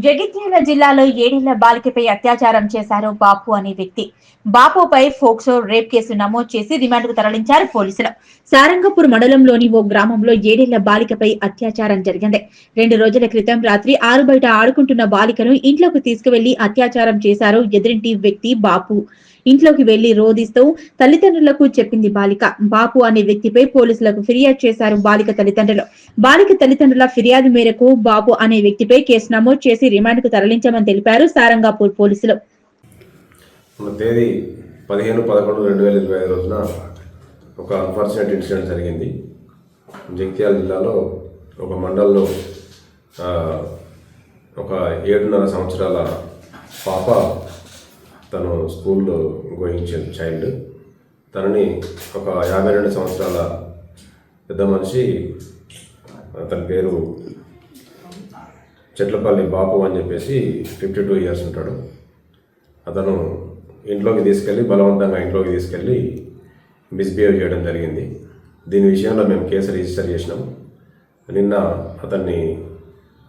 జగిత్యాల జిల్లాలో 7 ఏళ్ల బాలికపై అత్యాచారం చేశారు బాపు అనే వ్యక్తి. బాపుపై ఫోక్సో రేప్ కేసు నమోదు చేసి రిమాండ్కు తరలించారు పోలీసులు. సారంగపూర్ మండలంలోని ఓ గ్రామంలో 7 ఏళ్ల బాలికపై అత్యాచారం జరిగింది. 2 రోజుల క్రితం రాత్రి ఆరు బయట ఆడుకుంటున్న బాలికను ఇంట్లోకి తీసుకువెళ్లి అత్యాచారం చేశారు ఎదురింటి వ్యక్తి బాపు. ఇంట్లోకి వెళ్లి రోదిస్తూ తల్లిదండ్రులకు చెప్పింది బాలిక. బాపు అనే వ్యక్తిపై పోలీసులకు ఫిర్యాదు చేశారు బాలిక తల్లిదండ్రులు. బాలిక తల్లిదండ్రుల ఫిర్యాదు మేరకు బాపు అనే వ్యక్తిపై కేసు నమోదు చేసి రిమాండ్కు తరలించామని తెలిపారు సారంగాపూర్ పోలీసులు. తేదీ 15/11/2025 రోజున ఒక అన్ఫార్చునేట్ ఇన్సిడెంట్ జరిగింది. జగిత్యాల జిల్లాలో ఒక మండలంలో ఒక 7.5 సంవత్సరాల పాప, తను స్కూల్లో గోయింగ్ చైల్డ్, తనని ఒక 52 సంవత్సరాల పెద్ద మనిషి, అతని పేరు చెట్లపల్లి బాపు అని చెప్పేసి 52 ఇయర్స్ ఉంటాడు. అతను ఇంట్లోకి తీసుకెళ్ళి బలవంతంగా మిస్బిహేవ్ చేయడం జరిగింది. దీని విషయంలో మేము కేసు రిజిస్టర్ చేసినాం. నిన్న అతన్ని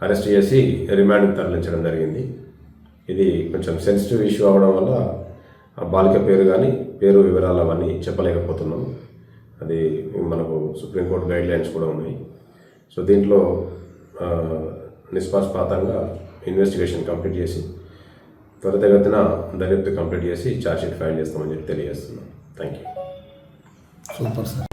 అరెస్ట్ చేసి రిమాండ్కి తరలించడం జరిగింది. ఇది కొంచెం సెన్సిటివ్ ఇష్యూ అవ్వడం వల్ల ఆ బాలిక పేరు వివరాలు అవన్నీ చెప్పలేకపోతున్నాం. అది మనకు సుప్రీంకోర్టు గైడ్లైన్స్ కూడా ఉన్నాయి. సో దీంట్లో నిష్పక్షపాతంగా ఇన్వెస్టిగేషన్ కంప్లీట్ చేసి త్వరితగతిన దర్యాప్తు కంప్లీట్ చేసి ఛార్జ్షీట్ ఫైల్ చేస్తామని చెప్పి తెలియజేస్తున్నాం. Thank you. Super sir.